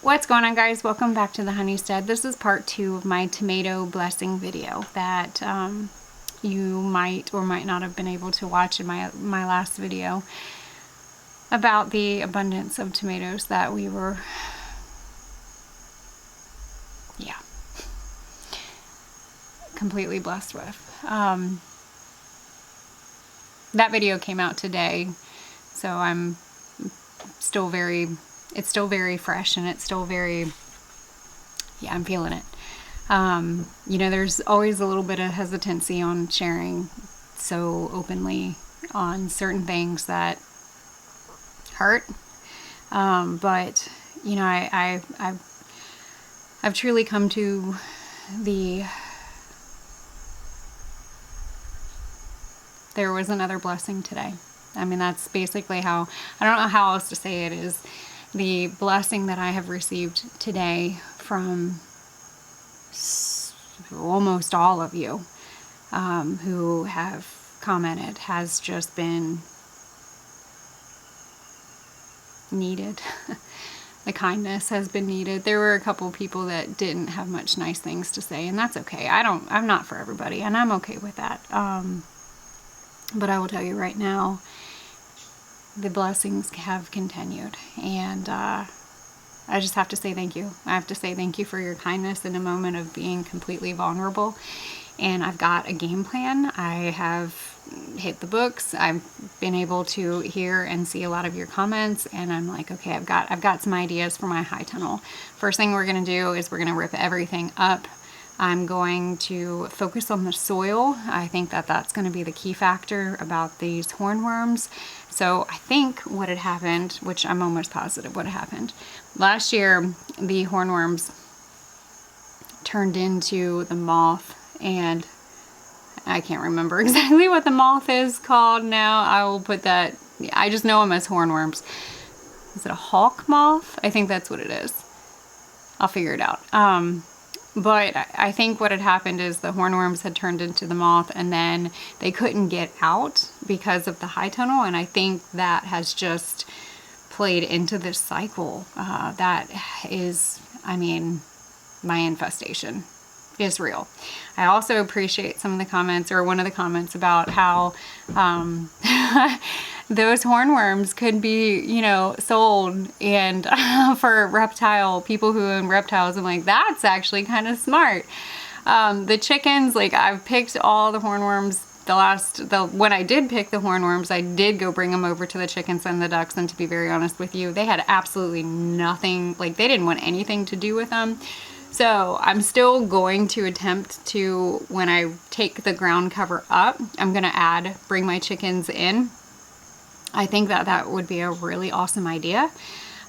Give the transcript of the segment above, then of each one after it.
What's going on, guys? Welcome back to the Honeystead. This is part 2 of my tomato blessing video that you might or might not have been able to watch in my last video about the abundance of tomatoes that we were, completely blessed with. That video came out today, so I'm still very, it's still very fresh, and it's still very, I'm feeling it. You know, there's always a little bit of hesitancy on sharing so openly on certain things that hurt. But you know, I've truly come to there was another blessing today. I mean, that's basically how, I don't know how else to say it, is the blessing that I have received today from almost all of you who have commented has just been needed. The kindness has been needed. There were a couple people that didn't have much nice things to say, and that's okay. I'm not for everybody, and I'm okay with that. But I will tell you right now, the blessings have continued, and I just have to say thank you. I have to say thank you for your kindness in a moment of being completely vulnerable. And I've got a game plan. I have hit the books. I've been able to hear and see a lot of your comments, and I'm like, okay, I've got some ideas for my high tunnel. First thing we're gonna do is we're gonna rip everything up. I'm going to focus on the soil. I think that that's going to be the key factor about these hornworms. So I think what had happened, which I'm almost positive what had happened, last year the hornworms turned into the moth, and I can't remember exactly what the moth is called now. I will put that, I just know them as hornworms. Is it a hawk moth? I think that's what it is. I'll figure it out. But I think what had happened is the hornworms had turned into the moth, and then they couldn't get out because of the high tunnel, and I think that has just played into this cycle. That is, I mean, my infestation is real. I also appreciate some of the comments, or one of the comments, about how those hornworms could be, you know, sold and for reptile people who own reptiles. I'm like, that's actually kind of smart. The chickens, like, I've picked all the hornworms. When I did pick the hornworms, I did go bring them over to the chickens and the ducks, and to be very honest with you, they had absolutely nothing, like, they didn't want anything to do with them. So I'm still going to attempt to, when I take the ground cover up, I'm gonna bring my chickens in. I think that that would be a really awesome idea.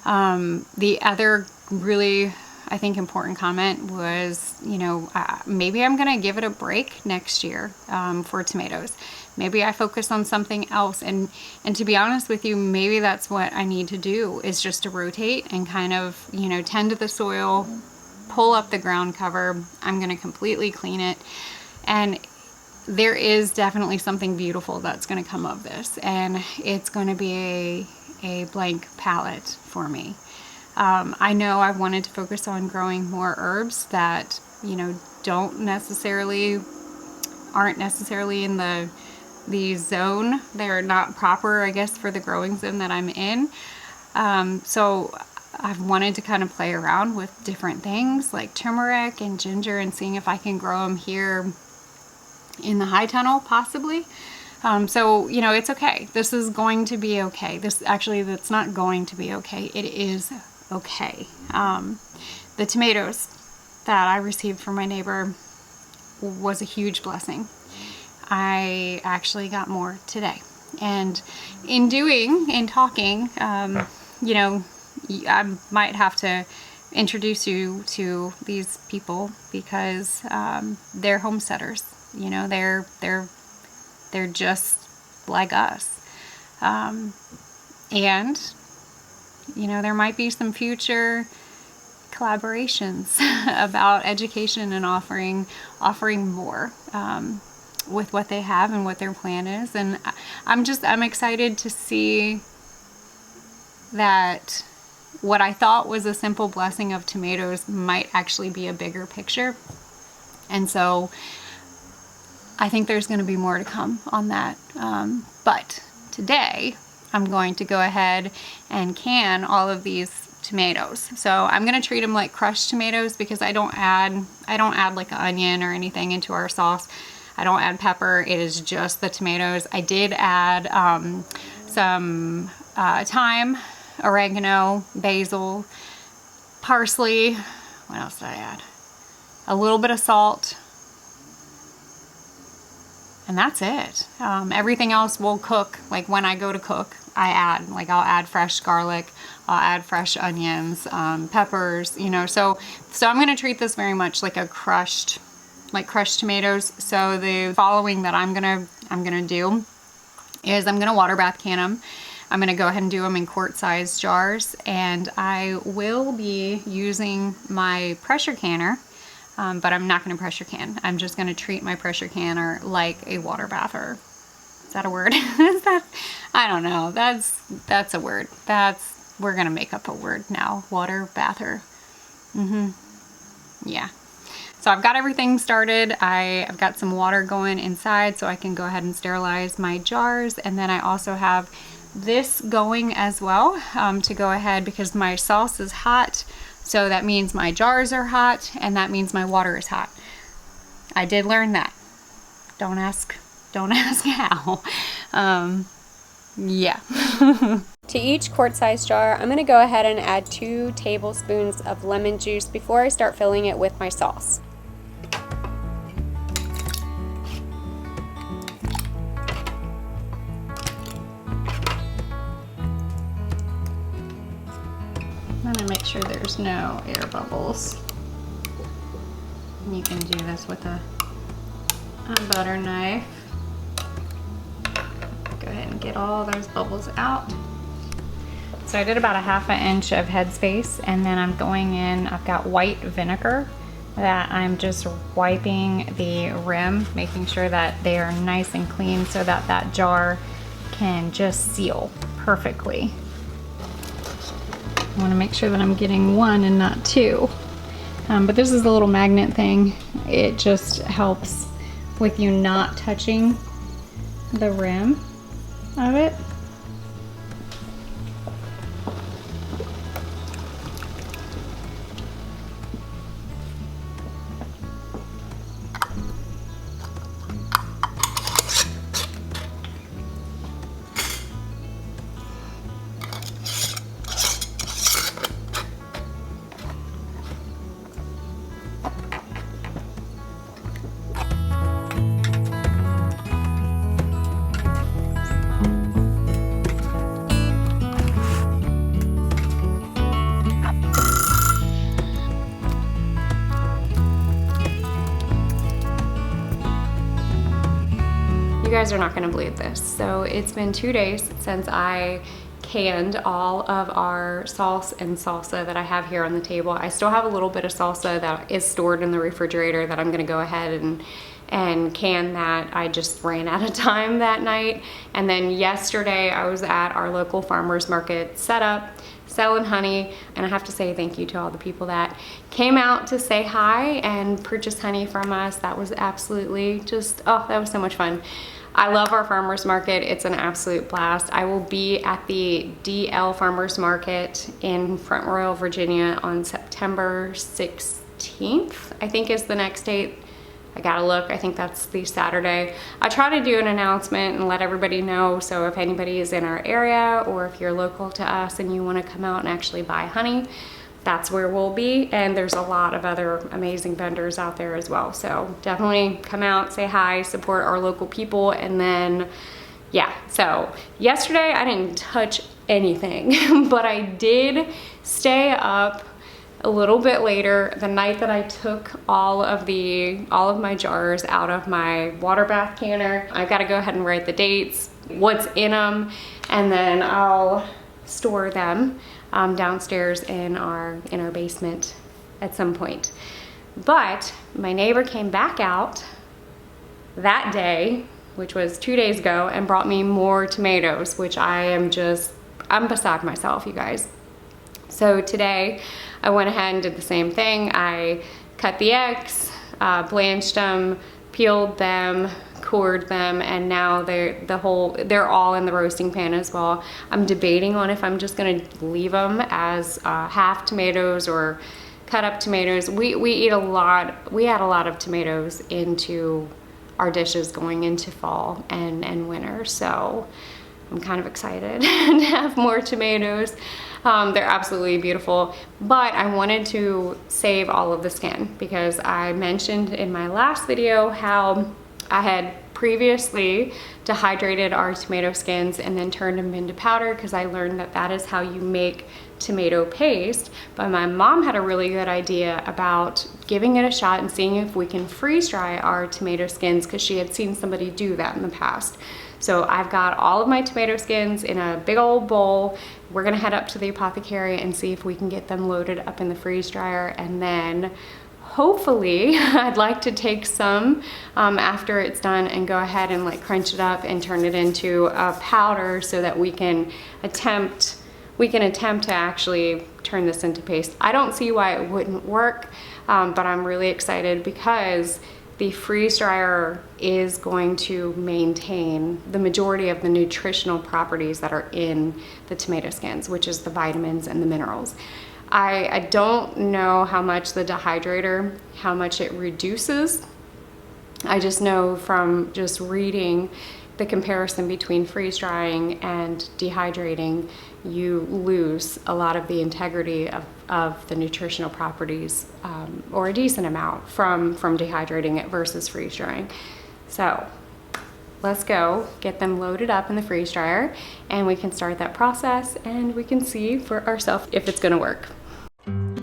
The other really, I think, important comment was, you know, maybe I'm gonna give it a break next year for tomatoes. Maybe I focus on something else, and to be honest with you, maybe that's what I need to do, is just to rotate and kind of, you know, tend to the soil, pull up the ground cover. I'm gonna completely clean it, and there is definitely something beautiful that's going to come of this, and it's going to be a blank palette for me. I know I've wanted to focus on growing more herbs that, you know, aren't necessarily in the zone. They're not proper, I guess, for the growing zone that I'm in. So I've wanted to kind of play around with different things like turmeric and ginger, and seeing if I can grow them here in the high tunnel, possibly. So, you know, it's okay. This is going to be okay. That's not going to be okay. It is okay. The tomatoes that I received from my neighbor was a huge blessing. I actually got more today. And in talking, you know, I might have to introduce you to these people, because they're homesteaders. You know, they're just like us. And, you know, there might be some future collaborations about education and offering more with what they have and what their plan is. And I'm excited to see that what I thought was a simple blessing of tomatoes might actually be a bigger picture. And so I think there's going to be more to come on that. But today I'm going to go ahead and can all of these tomatoes. So I'm going to treat them like crushed tomatoes because I don't add like an onion or anything into our sauce. I don't add pepper. It is just the tomatoes. I did add some thyme, oregano, basil, parsley. What else did I add? A little bit of salt. And that's it. Everything else will cook. Like when I go to cook, I'll add fresh garlic, I'll add fresh onions, peppers, you know. So I'm gonna treat this very much like crushed tomatoes. So the following that I'm gonna do is I'm gonna water bath can them. I'm gonna go ahead and do them in quart-sized jars, and I will be using my pressure canner. But I'm not going to pressure can. I'm just going to treat my pressure canner like a water bather. Is that a word? Is that? I don't know. That's a word. We're going to make up a word now. Water bather. Yeah. So I've got everything started. I've got some water going inside so I can go ahead and sterilize my jars. And then I also have this going as well to go ahead because my sauce is hot. So that means my jars are hot, and that means my water is hot. I did learn that. Don't ask how. Yeah. To each quart-sized jar, I'm gonna go ahead and add 2 tablespoons of lemon juice before I start filling it with my sauce. I'm gonna make sure there's no air bubbles. You can do this with a butter knife. Go ahead and get all those bubbles out. So I did about a ½ inch of headspace, and then I'm going in, I've got white vinegar that I'm just wiping the rim, making sure that they are nice and clean so that that jar can just seal perfectly. I want to make sure that I'm getting 1 and not 2. But this is a little magnet thing. It just helps with you not touching the rim of it. You guys are not gonna believe this. So it's been 2 days since I canned all of our sauce and salsa that I have here on the table. I still have a little bit of salsa that is stored in the refrigerator that I'm gonna go ahead and can that. I just ran out of time that night. And then yesterday I was at our local farmer's market setup, selling honey, and I have to say thank you to all the people that came out to say hi and purchase honey from us. That was absolutely just, oh, that was so much fun. I love our farmers market. It's an absolute blast. I will be at the DL Farmers Market in Front Royal, Virginia on September 16th, I think is the next date. I gotta look, I think that's the Saturday. I try to do an announcement and let everybody know, so if anybody is in our area or if you're local to us and you wanna come out and actually buy honey, that's where we'll be. And there's a lot of other amazing vendors out there as well. So definitely come out, say hi, support our local people. And then, yeah, so yesterday I didn't touch anything, but I did stay up a little bit later the night that I took all of my jars out of my water bath canner. I gotta go ahead and write the dates, what's in them, and then I'll store them downstairs in our basement at some point. But my neighbor came back out that day, which was 2 days ago, and brought me more tomatoes, which I'm beside myself, you guys. So today I went ahead and did the same thing. I cut the eggs, blanched them, peeled them, cored them, and now they're all in the roasting pan as well. I'm debating on if I'm just gonna leave them as half tomatoes or cut up tomatoes. We add a lot of tomatoes into our dishes going into fall and winter, so I'm kind of excited to have more tomatoes. They're absolutely beautiful, but I wanted to save all of the skin because I mentioned in my last video how I had previously dehydrated our tomato skins and then turned them into powder because I learned that that is how you make tomato paste. But my mom had a really good idea about giving it a shot and seeing if we can freeze dry our tomato skins because she had seen somebody do that in the past. So I've got all of my tomato skins in a big old bowl. We're gonna head up to the apothecary and see if we can get them loaded up in the freeze dryer, and then hopefully I'd like to take some after it's done and go ahead and like crunch it up and turn it into a powder so that we can attempt to actually turn this into paste. I don't see why it wouldn't work, but I'm really excited because the freeze dryer is going to maintain the majority of the nutritional properties that are in the tomato skins, which is the vitamins and the minerals. I don't know how much the dehydrator, how much it reduces. I just know from just reading the comparison between freeze drying and dehydrating, you lose a lot of the integrity of the nutritional properties, or a decent amount from dehydrating it versus freeze drying. So let's go get them loaded up in the freeze dryer and we can start that process and we can see for ourselves if it's gonna work.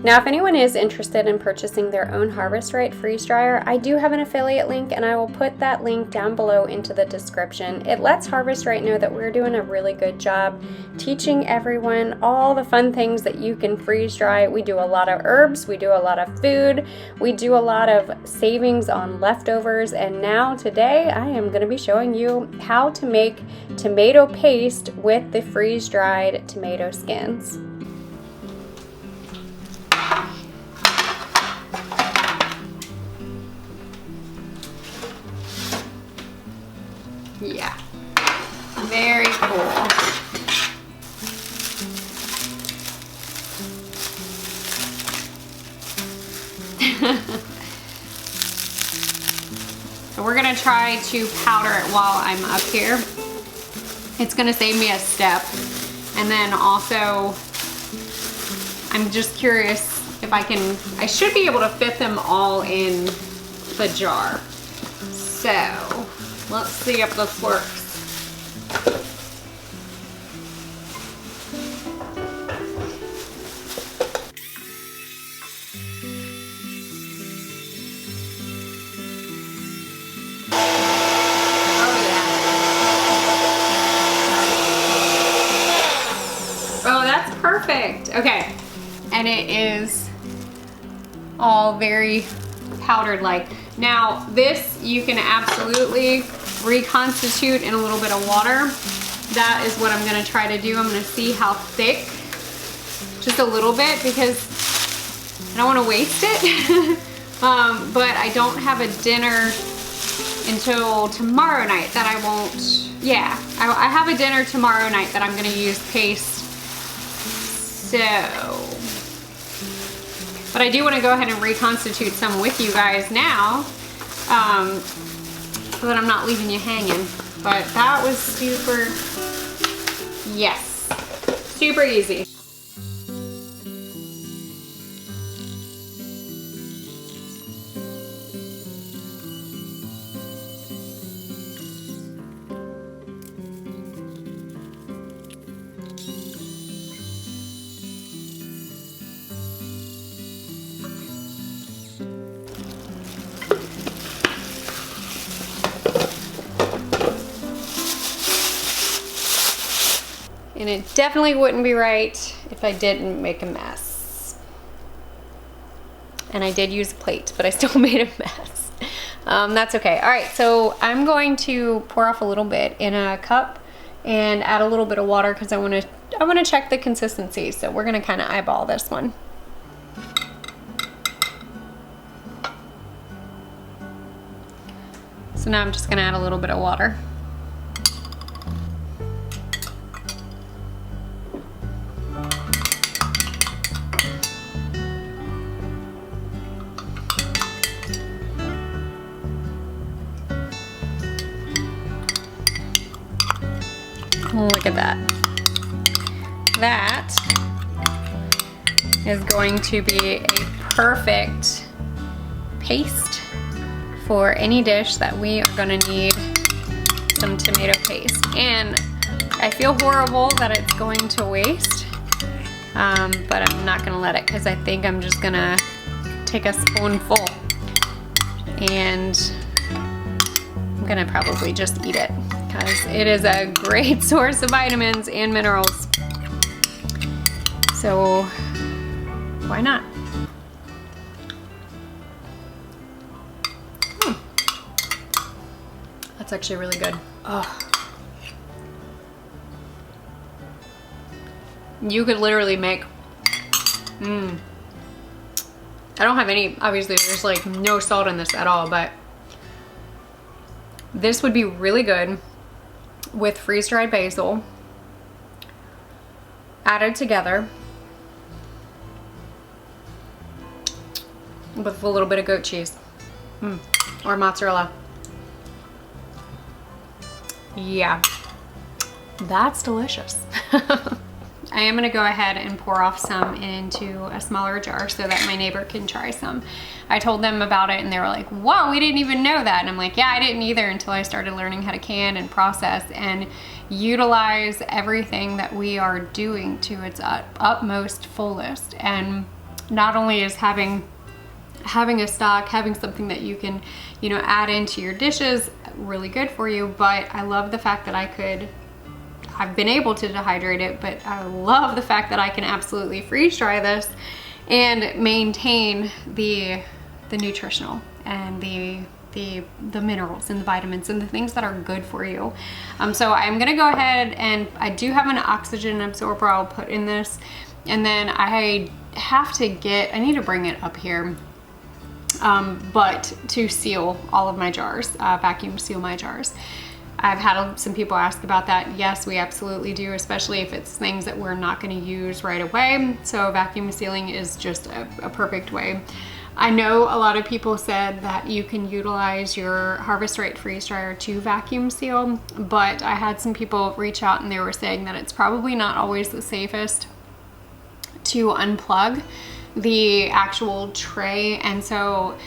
Now, if anyone is interested in purchasing their own Harvest Right freeze dryer, I do have an affiliate link and I will put that link down below into the description. It lets Harvest Right know that we're doing a really good job teaching everyone all the fun things that you can freeze dry. We do a lot of herbs, we do a lot of food, we do a lot of savings on leftovers, and now today I am going to be showing you how to make tomato paste with the freeze dried tomato skins. Yeah, very cool. So we're gonna try to powder it while I'm up here. It's gonna save me a step. And then also, I'm just curious if I should be able to fit them all in the jar. So, let's see if this works. Oh, that's perfect. Okay, and it is all very powdered like. Now, this you can absolutely reconstitute in a little bit of water. That is what I'm gonna try to do. I'm gonna see how thick, just a little bit, because I don't wanna waste it. But I don't have a dinner until tomorrow night that I won't, yeah. I have a dinner tomorrow night that I'm gonna use paste. So, but I do wanna go ahead and reconstitute some with you guys now. So that I'm not leaving you hanging. But that was super, yes, super easy. And it definitely wouldn't be right if I didn't make a mess. And I did use a plate, but I still made a mess. That's okay. All right, so I'm going to pour off a little bit in a cup and add a little bit of water because I want to wanna check the consistency. So we're gonna kind of eyeball this one. So now I'm just gonna add a little bit of water. Look at that. That is going to be a perfect paste for any dish that we are gonna need some tomato paste. And I feel horrible that it's going to waste, but I'm not gonna let it, because I think I'm just gonna take a spoonful and I'm gonna probably just eat it, because it is a great source of vitamins and minerals. So why not? That's actually really good. Oh. You could literally make, I don't have any, obviously there's like no salt in this at all, but this would be really good with freeze-dried basil added together with a little bit of goat cheese or mozzarella. Yeah, that's delicious. I am gonna go ahead and pour off some into a smaller jar so that my neighbor can try some. I told them about it and they were like, whoa, we didn't even know that. And I'm like, yeah, I didn't either until I started learning how to can and process and utilize everything that we are doing to its utmost fullest. And not only is having a stock, having something that you can, you know, add into your dishes really good for you, but I love the fact that I've been able to dehydrate it, but I love the fact that I can absolutely freeze dry this and maintain the nutritional and the minerals and the vitamins and the things that are good for you. So I'm gonna go ahead, and I do have an oxygen absorber I'll put in this, and then I need to bring it up here, but to seal all of my jars, vacuum seal my jars. I've had some people ask about that. Yes, we absolutely do, especially if it's things that we're not going to use right away. So vacuum sealing is just a perfect way. I know a lot of people said that you can utilize your Harvest Right freeze dryer to vacuum seal, but I had some people reach out and they were saying that it's probably not always the safest to unplug the actual tray, and so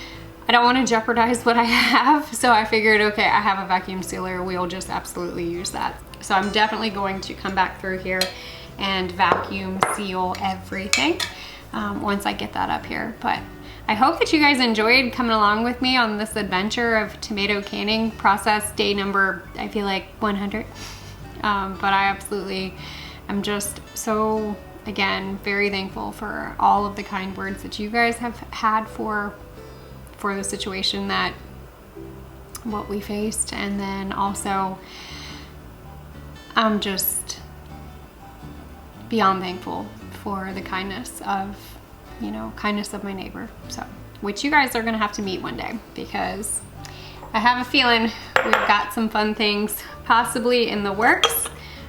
I don't want to jeopardize what I have, so I figured, okay, I have a vacuum sealer, we'll just absolutely use that. So I'm definitely going to come back through here and vacuum seal everything once I get that up here. But I hope that you guys enjoyed coming along with me on this adventure of tomato canning process, day number, I feel like 100. But I absolutely am just so, again, very thankful for all of the kind words that you guys have had for the situation, that what we faced, and then also I'm just beyond thankful for the kindness of, you know, kindness of my neighbor. So, which you guys are gonna have to meet one day, because I have a feeling we've got some fun things possibly in the works,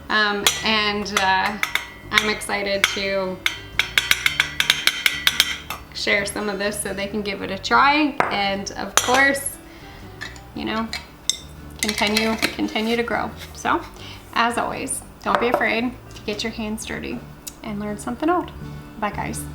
and I'm excited to share some of this so they can give it a try, and of course, you know, continue to grow. So as always, don't be afraid to get your hands dirty and learn something old. Bye guys.